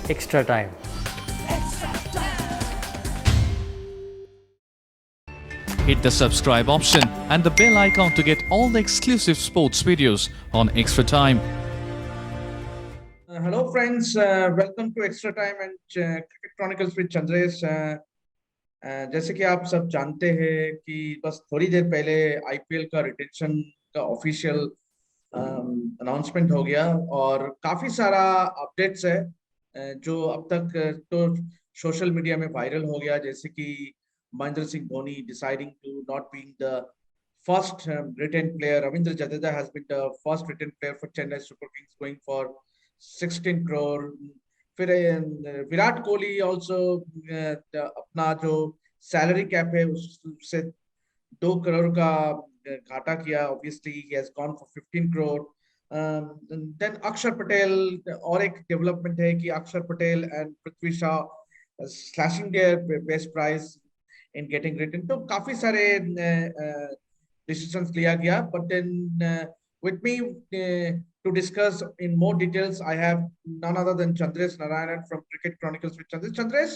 extra time. Hit the subscribe option and the bell icon to get all the exclusive sports videos on Extra Time. Hello friends, welcome to Extra Time and Cricket Chronicles with Chandresh. जैसे कि आप सब जानते हैं कि बस थोड़ी देर पहले आईपीएल का रिटेंशन का ऑफिशियल अनाउंसमेंट हो गया और काफी सारा अपडेट्स है जो अब तक तो सोशल मीडिया में वायरल हो गया, जैसे कि Mahendra Singh Dhoni deciding to not being the first retain player. Ravindra Jadeja has been the first retain player for Chennai super kings going for 16 crore. फिर विराट कोहली ऑल्सो अपना जो सैलरी कैप है उससे 2 करोड़ का घाटा किया. Obviously he has gone for 15 crore. Then Akshar Patel, और एक डेवलपमेंट है कि Akshar Patel and Prithvi Shaw slashing their best price in getting return. तो काफी सारे डिसीजंस लिया गया. But then with me to discuss in more details, I have none other than Chandresh Narayanan from Cricket Chronicles with Chandresh. Chandresh,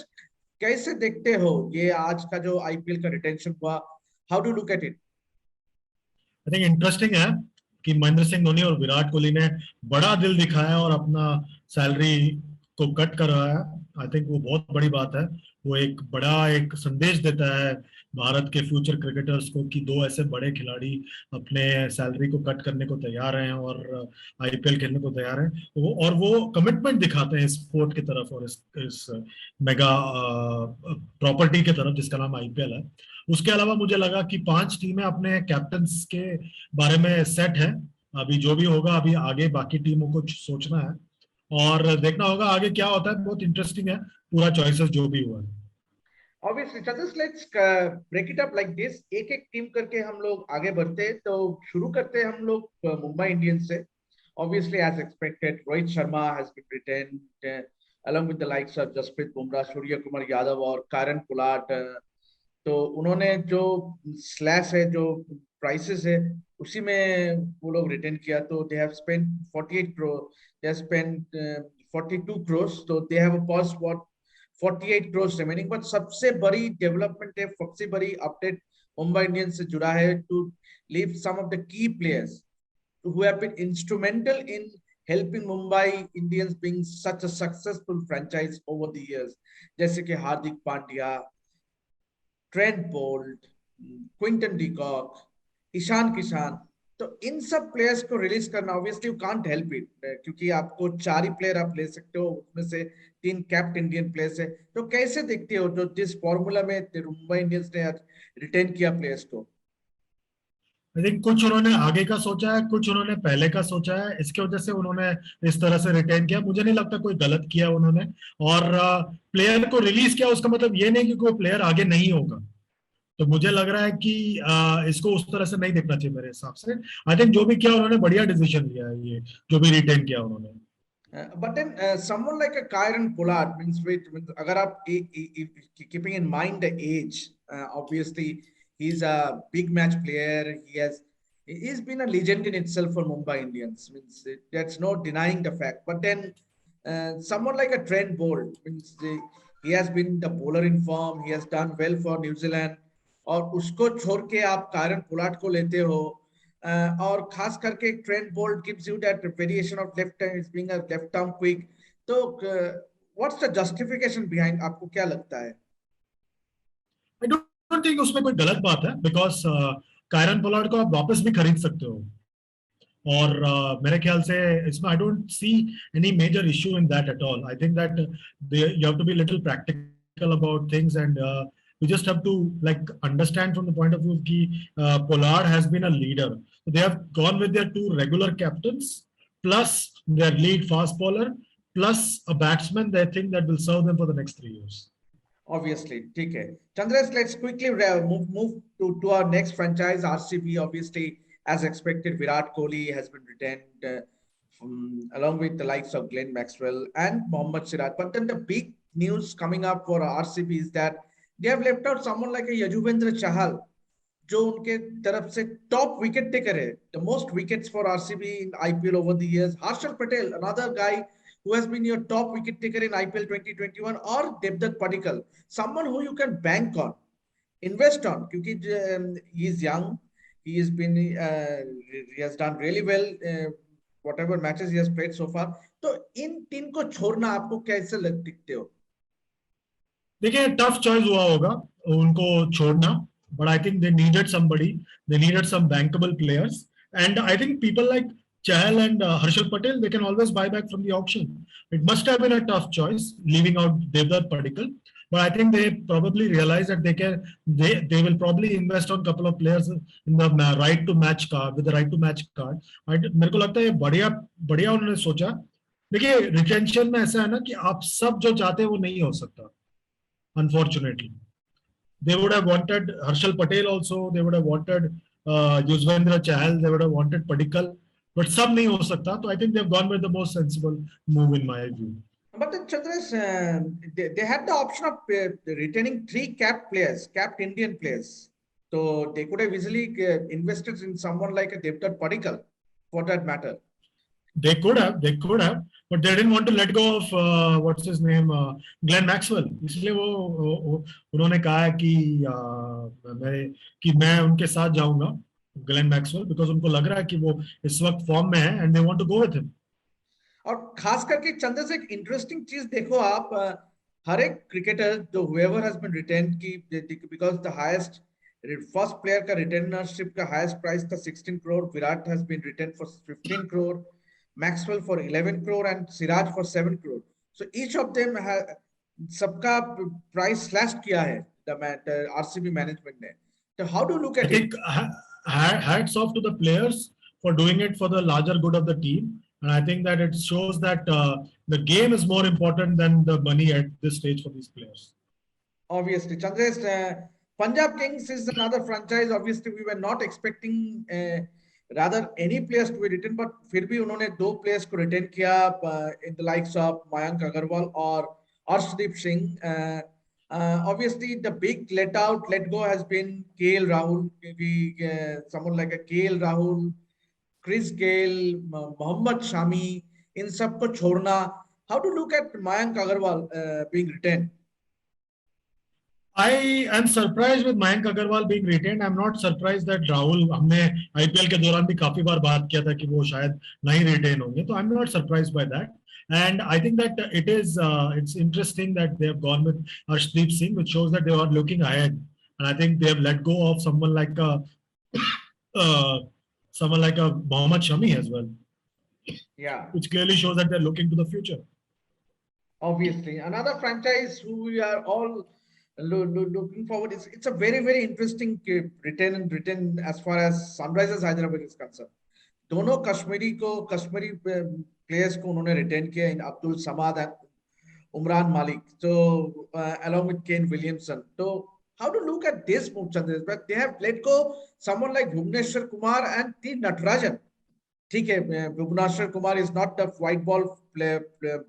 कैसे देखते हो ये आज का जो आईपीएल का रिटेंशन हुआ? How do you look at it? I think interesting है कि महेंद्र सिंह धोनी और विराट कोहली ने बड़ा दिल दिखाया और अपना सैलरी को कट कर रहा है. आई थिंक वो बहुत बड़ी बात है. वो एक बड़ा एक संदेश देता है भारत के फ्यूचर क्रिकेटर्स को कि दो ऐसे बड़े खिलाड़ी अपने सैलरी को कट करने को तैयार हैं और आईपीएल खेलने को तैयार हैं. और वो कमिटमेंट दिखाते हैं स्पोर्ट की तरफ और इस मेगा प्रॉपर्टी की तरफ जिसका नाम आईपीएल है. उसके अलावा मुझे लगा कि 5 टीमें अपने कैप्टन्स के बारे में सेट है. अभी जो भी होगा, अभी आगे बाकी टीमों को सोचना है और देखना होगा आगे क्या होता है. बहुत इंटरेस्टिंग है पूरा चॉइसेस जो भी हुआ है. Obviously, Chandresh, let's break it up like this. एक एक टीम करके हम लोग आगे बढ़ते हैं. तो शुरू करते हैं हम लोग मुंबई इंडियंस से. Obviously, as expected, Rohit Sharma has been retained along with the likes of Jasprit Bumrah, Surya Kumar Yadav और Kieron Pollard. तो उन्होंने जो स्लैश है, जो प्राइसेस है, उसी में वो लोग रिटेन किया. तो they have spent 48 crore, they have spent 42 crore. तो they have a purse what 48 crore remaining. But सबसे बड़ी डेवलपमेंट है, सबसे बड़ी अपडेट मुंबई इंडियंस से जुड़ा है to leave some of the key players who have been instrumental in helping Mumbai Indians being such a successful franchise over the years, जैसे कि Hardik Pandya, Trent Boult, Quinton de Kock, Ishan Kishan. तो इन सब प्लेयर्स को रिलीज करना, obviously you can't help it, क्योंकि आपको 4 ही player आप ले सकते हो, उसमें से 3 कैप्ट इंडियन प्लेयर्स है. तो कैसे देखते हो जो जिस फॉर्मूला में मुंबई इंडियंस ने रिटेन किया प्लेयर्स को? आई थिंक कुछ उन्होंने आगे का सोचा है, कुछ उन्होंने पहले का सोचा है. इसके वजह से उन्होंने इस तरह से रिटेन किया. मुझे नहीं लगता कोई गलत किया उन्होंने. और प्लेयर को रिलीज किया उसका मतलब ये नहीं कि कोई प्लेयर आगे नहीं होगा. तो मुझे लग रहा है कि इसको उस तरह से नहीं देखना चाहिए मेरे हिसाब से. आई थिंक जो भी किया उन्होंने बढ़िया डिसीजन लिया है, ये जो भी रिटेन किया उन्होंने. But then someone like a Kieron Pollard means अगर आप keeping in mind the age, obviously he's a big match player. He's been a legend in itself for Mumbai Indians. Means that's no denying the fact. But then someone like a Trent Bolt means he has been the bowler in form. He has done well for New Zealand. और उसको छोड़ के आप Kieron Pollard को लेते हो, और खास करके Trent Boult gives you that variation of left hand, is being a left arm quick. तो व्हाट्स द जस्टिफिकेशन बिहाइंड? आपको क्या लगता है? आई डोंट थिंक उसमें कोई गलत बात है, बिकॉज कायरन पोलार्ड को आप वापस भी खरीद सकते हो. और मेरे ख्याल से इसमें I don't see any major issue in that at all. I think that you have to be little practical about things and we just have to like understand from the point of view ki Pollard has been a leader. So they have gone with their 2 regular captains plus their lead fast bowler plus a batsman they think that will serve them for the next 3 years. Obviously, ठीक है. Chandresh, let's quickly move to our next franchise, RCB. Obviously, as expected, Virat Kohli has been retained along with the likes of Glenn Maxwell and Mohammad Siraj. But then the big news coming up for RCB is that they have left out someone like a Yuzvendra Chahal, जो उनके तरफ से top wicket taker है, the most wickets for RCB in IPL over the years. Harshal Patel, another guy who has been your top wicket taker in IPL 2021, or Devdutt Padikkal, someone who you can bank on, invest on, because he is young, he has been he has done really well, whatever matches he has played so far. तो इन तीन को छोड़ना आपको कैसे दिखते हो? देखिए tough choice हुआ होगा उनको छोड़ना, but I think they needed somebody, they needed some bankable players, and I think people like Chahal and Harshal Patel, they can always buy back from the auction. It must have been a tough choice leaving out Devdutt Padikkal, but I think they probably realize that they will probably invest on couple of players in the right to match card, with the right to match card. मेरे को लगता है ये बढ़िया बढ़िया उन्होंने सोचा. देखिए रिटेंशन में ऐसा है ना कि आप सब जो चाहते हैं वो नहीं हो सकता. Unfortunately, they would have wanted Harshal Patel also. They would have wanted Yuzvendra Chahal. They would have wanted Padikkal, but सब नहीं हो सकता. So I think they've gone with the most sensible move in my view. But Chandresh, they had the option of retaining 3 capped players, capped Indian players. So they could have easily invested in someone like a Devdutt Padikkal, for that matter. They could have, but they didn't want to let go of what's his name, Glenn Maxwell. इसलिए वो उन्होंने कहा है कि मैं उनके साथ जाऊंगा, Glenn Maxwell, because उनको लग रहा है कि वो इस वक्त फॉर्म में है, and they want to go with him. और खास करके चंद्र से एक इंटरेस्टिंग चीज देखो आप, हर एक क्रिकेटर जो whoever has been retained की, because the highest first player का retainership का highest price था 16 crore, Virat has been retained for 15 crore, Maxwell for 11 crore and Siraj for 7 crore. So each of them have सबका price slashed किया है the RCB management ने. So how do you look at it? I think hats off to the players for doing it for the larger good of the team, and I think that it shows that the game is more important than the money at this stage for these players. Obviously, Chandresh, Punjab Kings is another franchise. Obviously, we were not expecting rather any players to be retained, but फिर भी उन्होंने 2 players को retain किया in the likes of Mayank Agarwal or Arshdeep Singh. Obviously, the big let go has been KL Rahul. Someone like a KL Rahul, Chris Gayle, Mohammad Shami, in सब को छोड़ना. How to look at Mayank Agarwal being retained? I am surprised with Mayank Agarwal being retained. I'm not surprised that Rahul, हमने IPL के दौरान भी काफी बार बात किया था कि वो शायद नहीं retain होंगे, तो I'm not surprised by that. And I think that it's interesting that they have gone with Arshdeep Singh, which shows that they are looking ahead. And I think they have let go of someone like a Mohammad Shami as well. Yeah. Which clearly shows that they're looking to the future. Obviously, another franchise who we are all looking forward, it's a very, very interesting return as far as Sunrisers Hyderabad is concerned. दोनों Kashmiri players को उन्होंने retain किया, in Abdul Samad and Umran Malik, so along with Kane Williamson. So how to look at this move, Chandresh? But they have let go someone like Bhuvneshwar Kumar and T. Natarajan. ठीक है, Bhuvneshwar Kumar is not the white ball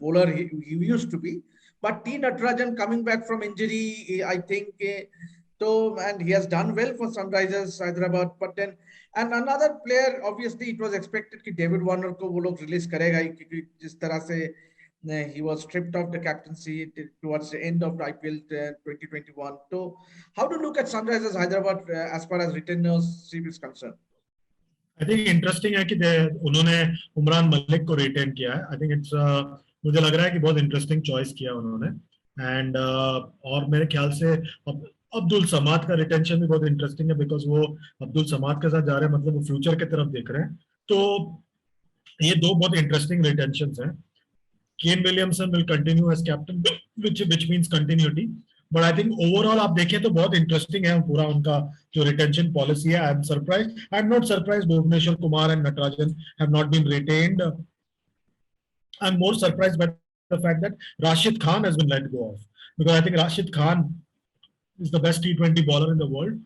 bowler he used to be. But T. Natarajan coming back from injury, I think, and he has done well for Sunrisers Hyderabad. But then, and another player, obviously, it was expected that David Warner को वो लोग release करेगा ही, क्योंकि जिस तरह से he was stripped of the captaincy towards the end of IPL 2021. So, how to look at Sunrisers Hyderabad as far as retainership is concerned? I think interesting है कि उन्होंने उमरान मलिक को retain किया है. I think it's मुझे लग रहा है कि बहुत इंटरेस्टिंग चॉइस किया उन्होंने. एंड और मेरे ख्याल से अब्दुल समाद का रिटेंशन भी बहुत इंटरेस्टिंग है, बिकॉज वो अब्दुल समाद के साथ जा रहे हैं, मतलब वो फ्यूचर की तरफ देख रहे हैं. तो ये 2 बहुत इंटरेस्टिंग रिटेंशंस हैं. Kane Williamson will continue as captain, which means continuity, but I think overall आप देखें तो बहुत इंटरेस्टिंग है पूरा उनका जो रिटेंशन पॉलिसी है. I am not surprised Bhuvneshwar Kumar and Natarajan have not been retained. I'm more surprised by the fact that Rashid Khan has been let go of, because I think Rashid Khan is the best T20 bowler in the world.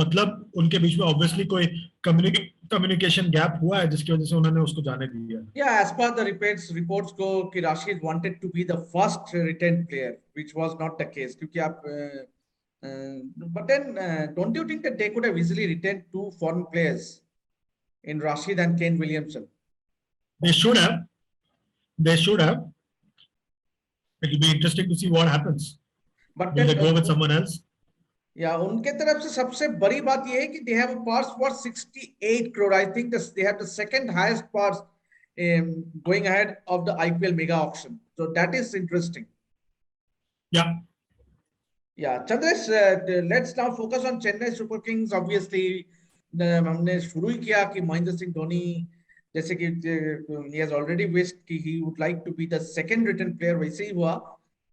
मतलब उनके बीच में obviously कोई communication gap हुआ है जिसकी वजह से उन्होंने उसको जाने दिया. Yeah, as per the reports को कि Rashid wanted to be the first retained player, which was not the case. क्योंकि आप but then don't you think that they could have easily retained 2 foreign players in Rashid and Kane Williamson? They should have. It will be interesting to see what happens. But Will then they go with someone else? या उनके तरफ से सबसे बड़ी बात ये है कि they have a purse for 68 crore. I think they have the second highest purse going ahead of the IPL mega auction. So that is interesting. Yeah. Yeah, Chandresh, let's now focus on Chennai Super Kings. Obviously, हमने शुरू ही किया कि महेंद्र सिंह धोनी जैसे कि he has already wished कि he would like to be the second written player, वैसे ही हुआ.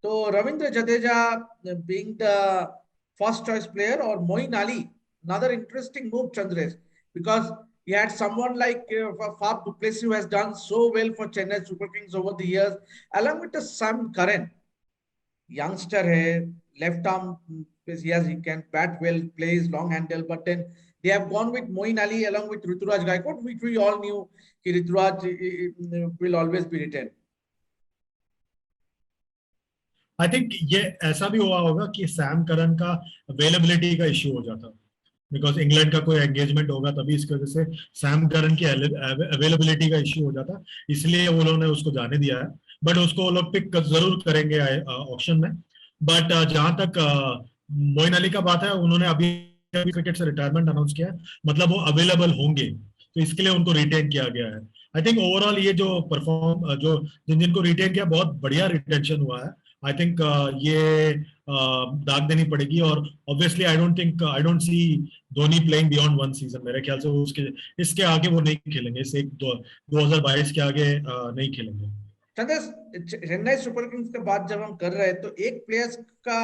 तो Ravindra Jadeja being the first choice player or Moeen Ali, another interesting move, Chandresh, because he had someone like Faf du Plessis who has done so well for Chennai Super Kings over the years, along with the Sam Curran, youngster hai, left arm, yes, he can bat well, plays long handle, but then they have gone with Moeen Ali along with Rituraj Gaikwad, which we all knew कि Rituraj will always be retained. I think ये ऐसा भी हुआ होगा कि Sam Curran का availability का issue हो जाता, बिकॉज इंग्लैंड का कोई एंगेजमेंट होगा, तभी इसकी वजह से सैम करन की अवेलेबिलिटी का इश्यू हो जाता, इसलिए वो लोगों ने उसको जाने दिया है. बट उसको वो लोग पिक जरूर करेंगे ऑप्शन में. बट जहां तक मोइन अली का बात है, उन्होंने अभी क्रिकेट से रिटायरमेंट अनाउंस किया है, मतलब वो अवेलेबल होंगे, तो इसके लिए उनको रिटेन किया गया है. आई थिंक ओवरऑल ये जो परफॉर्म जो जिनको रिटेन किया, बहुत बढ़िया रिटेंशन हुआ है. आई थिंक ये दाग देनी पड़ेगी. और obviously I don't C Dhoni playing beyond one season. मेरे ख्याल से उसके इसके आगे वो नहीं खेलेंगे, इस 2022 के आगे नहीं खेलेंगे. चेन्नई सुपर किंग्स के बाद जब हम कर रहे हैं तो एक प्लेयर का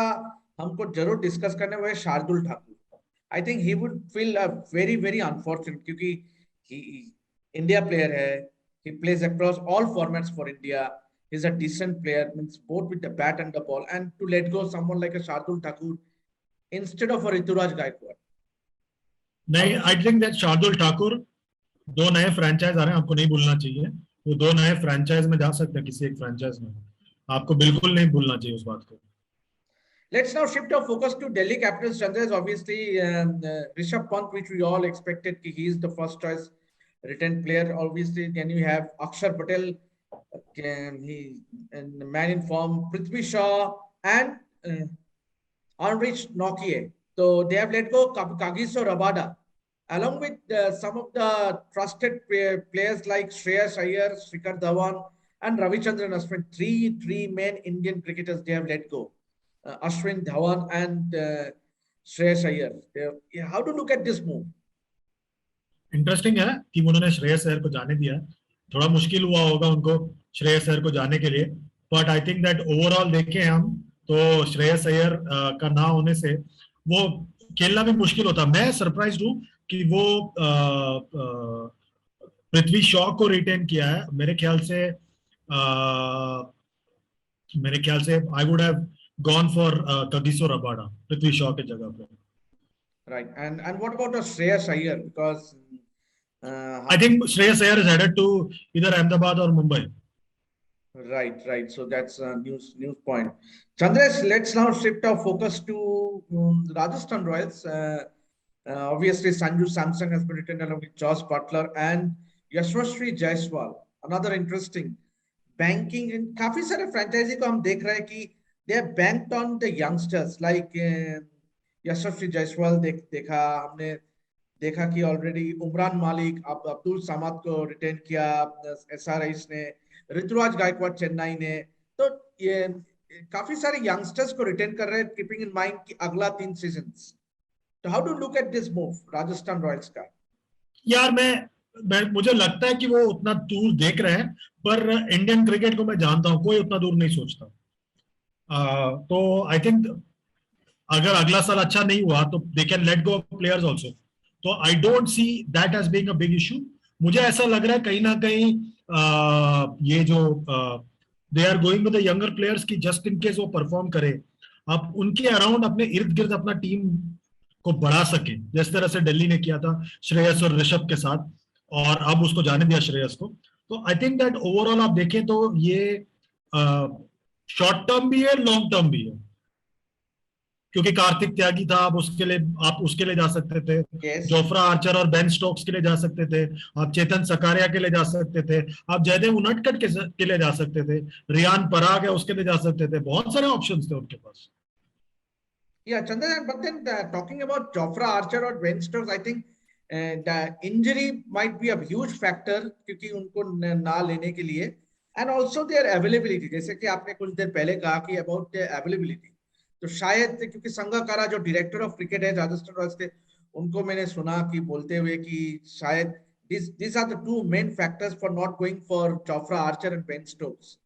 हमको जरूर डिस्कस करने वो है Shardul Thakur. I think he would feel very very unfortunate क्योंकि इंडिया प्लेयर है, he plays across all formats for India. He's a decent player, means both with the bat and the ball, and to let go someone like a Shardul Thakur instead of a Rituraj Gaikwad. नहीं, आई think that Shardul Thakur, दो नए franchise आ रहे हैं, आपको नहीं भूलना चाहिए. वो दो नए फ्रेंचाइज में जा सकते हैं, किसी एक फ्रेंचाइज में, आपको बिल्कुल नहीं भूलना चाहिए उस बात को. Let's now shift our focus to Delhi Capitals. Chandresh, obviously Rishabh Pant, which we all expected, he is the first choice retained player. Obviously, then you have Akshar Patel, and man in form, Prithvi Shaw, and Ulrich Nokia. So they have let go Kagiso Rabada, along with some of the trusted players like Shreyas Iyer, Shikhar Dhawan, and Ravichandran Ashwin. Three main Indian cricketers they have let go. Ashwin, Dhawan, and Shreyas Iyer. How to look at this move? Interesting है कि उन्होंने श्रेयस अय्यर को जाने दिया. थोड़ा मुश्किल हुआ होगा उनको श्रेयस अय्यर को जाने के लिए, but I think that overall देखें हम तो श्रेयस अय्यर का ना होने से वो खेलना भी मुश्किल होता. मैं सरप्राइज्ड हूँ कि वो पृथ्वी शॉ को रिटेन किया है. मेरे ख्याल से I would have gone for Kagiso Rabada Prithvi Shaw के जगह पे. Right, and what about Shreyas Iyer? Because I think Shreyas Iyer is headed to either Ahmedabad or Mumbai. Right. So that's a news point. Chandresh, let's now shift our focus to Rajasthan Royals. Obviously, Sanju Samson has been retained along with Josh Butler and Yashasvi Jaiswal. Another interesting banking in काफी सारे franchise को हम देख रहे हैं कि they have banked on the youngsters like यशस्वी जायसवाल हमने देखा कि ऑलरेडी उमरान मालिक, अब्दुल समाद को रिटेन किया SRH ने, ऋतुराज गायकवाड चेन्नई ने. तो ये काफी सारे यंगस्टर्स को रिटेन कर रहे हैं, कीपिंग इन माइंड कि अगला 3 सीजन्स. तो how do look at this move Rajasthan Royals का? यार मैं मुझे लगता है कि वो उतना दूर देख रहे हैं, पर इंडियन क्रिकेट को मैं जानता हूं, कोई उतना दूर नहीं सोचता. तो आई थिंक अगर अगला साल अच्छा नहीं हुआ तो they can let go players also. तो I don't see that as being a big issue. मुझे ऐसा लग रहा है कहीं ना कहीं ये जो they are going with the younger players की जस्ट इन केस वो परफॉर्म करे, आप उनके अराउंड अपने इर्द गिर्द अपना टीम को बढ़ा सके, जिस तरह से दिल्ली ने किया था श्रेयस और ऋषभ के साथ, और अब उसको जाने दिया श्रेयस को. तो आई थिंक दैट ओवरऑल आप देखें तो ये शॉर्ट टर्म भी है, लॉन्ग टर्म भी है. क्योंकि कार्तिक त्यागी था, आप उसके लिए जा सकते थे। Yes. जोफ्रा आर्चर और बेन स्टोक्स के लिए जा सकते थे। आप चेतन सकारिया के लिए जा सकते थे। आप जयदेव उनडकट के लिए जा सकते थे। रियान पराग है, उसके लिए जा सकते थे। बहुत सारे ऑप्शंस थे उनके पास। Yeah, Chandan, but then talking about Jofra Archer or Ben Stokes, I think the injury might be a huge factor क्योंकि उनको ना लेने के लिए, and also their availability, जैसे कि आपने कुछ देर पहले कहा कि about their availability, तो शायद क्योंकि संगाकारा जो डायरेक्टर ऑफ क्रिकेट है राजस्थान रॉयल्स के, उनको मैंने सुना कि बोलते हुए कि शायद these are the two main factors for not going for Jofra Archer and Ben Stokes.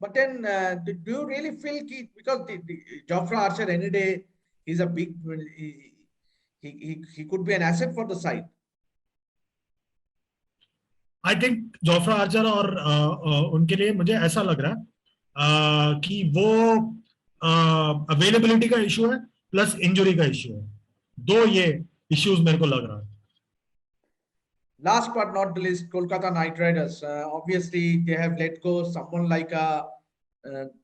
But then, do you really feel कि because Jofra Archer any day he's a big he could be an asset for the side. I think Jofra Archer और उनके लिए मुझे ऐसा लग रहा है कि वो अवेलेबिलिटी का इशू है प्लस इंजरी का इशू है। दो ये इश्यूज मेरे को लग रहा है। Last but not the least, Kolkata Knight Riders. Obviously, they have let go someone like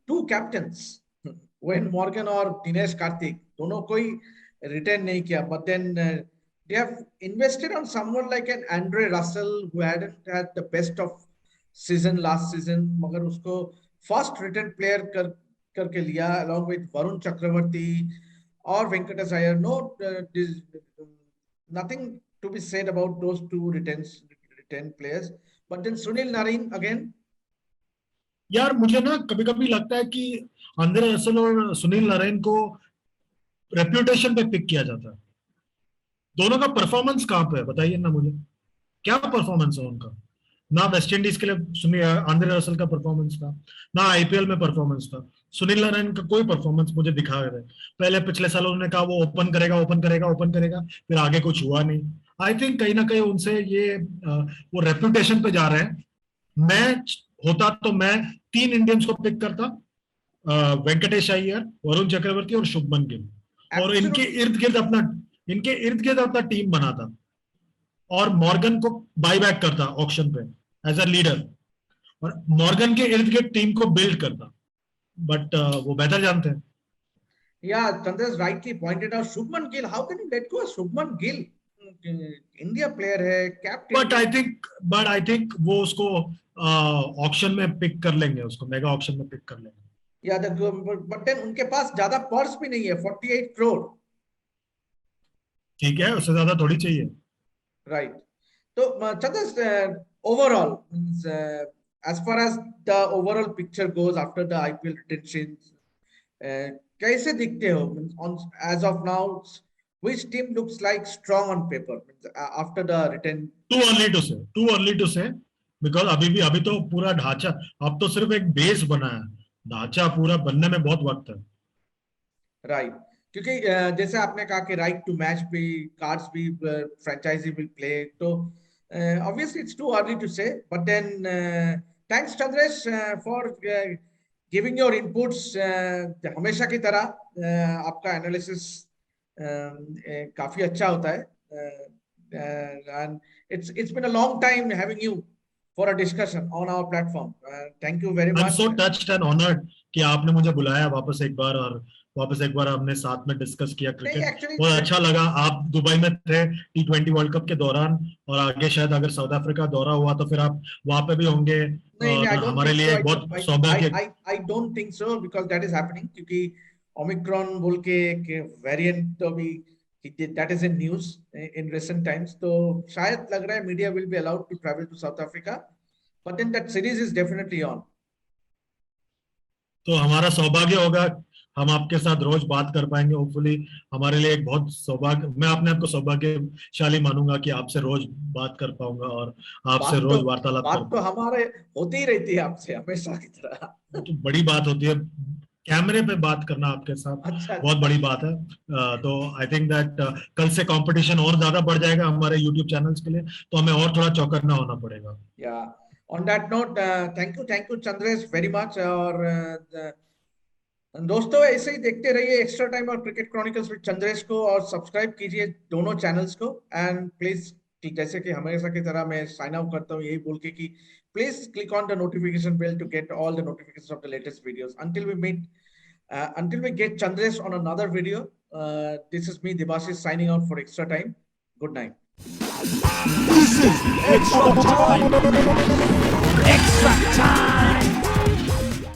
two captains, Wayne Morgan or Dinesh Karthik. दोनों कोई retain नहीं किया. But then they have invested on someone like an Andre Russell who hadn't had the best of season last season. मगर उसको first return player करके लिया along with Varun Chakravarti or Venkatesh Iyer. No, nothing to be said about those two return players. But then Sunil Narine again. यार मुझे ना कभी कभी लगता है कि अंद्रे रसल और सुनील नारायण को रेप्यूटेशन पे पिक किया जाता है। दोनों का परफॉर्मेंस कहाँ पे है बताइए ना मुझे, क्या परफॉर्मेंस है उनका? ना वेस्ट इंडीज के लिए आंद्रे रसल का परफॉर्मेंस था, ना आईपीएल में परफॉर्मेंस था। सुनील नारायण का कोई परफॉर्मेंस मुझे दिखा रहे। पहले पिछले साल उन्होंने कहा वो ओपन करेगा ओपन करेगा ओपन करेगा, फिर आगे कुछ हुआ नहीं। आई थिंक कहीं ना कहीं उनसे ये वो रेप्यूटेशन पे जा रहे हैं। मैं होता तो मैं 3 इंडियंस को पिक करता, वेंकटेश अय्यर, वरुण चक्रवर्ती और शुभमन गिल, और इनके इर्द गिर्द अपना टीम बनाता और मॉर्गन को बाय बैक करता ऑक्शन पे एज अ लीडर, और मॉर्गन के इर्द गिर्द टीम को बिल्ड करता। बट वो बेहतर जानते हैं। Yeah, Chandras rightly pointed out Shubman Gill. How can you let go of Shubman Gill? India player है, captain. बट आई थिंक वो उसको ऑक्शन में पिक कर लेंगे, उसको मेगा ऑक्शन में पिक कर लेंगे। Yeah, but then उनके पास ज्यादा पर्स भी नहीं है, 48 crore. ठीक है, उससे ज्यादा थोड़ी चाहिए। Right. So, Chandras, overall, as far as the overall picture goes after the IPL retentions, कैसे दिखते हो? On as of now, which team looks like strong on paper after the return? Too early to say, because अभी तो पूरा ढांचा, अब तो सिर्फ एक बेस बना है, ढांचा पूरा बनने में बहुत वक्त है। राइट, क्योंकि जैसे आपने कहा कि राइट टू मैच भी, कार्ड्स भी फ्रेंचाइजी विल प्ले, तो obviously it's too early to say, but then thanks Chandresh for giving your inputs. हमेशा की तरह आपका एनालिसिस काफी अच्छा होता है, and it's been a long time having you for a discussion on our platform. Thank you very much. I'm so touched and honored कि आपने मुझे बुलाया वापस एक बार हमने साथ में डिस्कस किया क्रिकेट। बहुत अच्छा लगा। आप दुबई में थे T20 वर्ल्ड कप के दौरान, और आगे शायद अगर साउथ अफ्रीका दौरा हुआ तो फिर आप वहां पे भी होंगे। हमारे लिए बहुत सौभाग्य। I don't think so because that is happening, क्योंकि ओमिक्रॉन बोल के एक वेरिएंट तो अभी that is in news in recent times, तो शायद लग रहा है media will be allowed to travel to South Africa, but then that series is definitely on. तो हमारा सौभाग्य होगा, हम आपके साथ रोज बात कर पाएंगे होपफुली। हमारे लिए एक बहुत सौभाग्य, मैं अपने आप को सौभाग्यशाली मानूंगा कि आपसे रोज बात कर पाऊंगा और आपसे रोज वार्तालाप कर पाऊंगा। तो हमारे होती ही रहती है आपसे हमेशा की तरह। तो बड़ी बात होती है, कैमरे पे बात करना आपके साथ बहुत बड़ी बात है। तो आई थिंक दैट कल से कंपटीशन और ज्यादा बढ़ जाएगा हमारे यूट्यूब चैनल्स के लिए, तो हमें और थोड़ा चौकन्ना होना पड़ेगा। On that note, thank you Chandresh very much। और दोस्तों ऐसे ही देखते रहिए एक्स्ट्रा टाइम और क्रिकेट क्रॉनिकल्स विद चंद्रेश को, और सब्सक्राइब कीजिए दोनों चैनल्स को। एंड प्लीज, जैसे कि हमेशा की तरह मैं साइन आउट करता हूँ यही बोल के कि please click on the notification bell to get all the notifications of the latest videos. Until we meet Until we get Chandresh on another video, this is me, Debashish, signing out for Extra Time. Good night. This is Extra Time. Extra Time.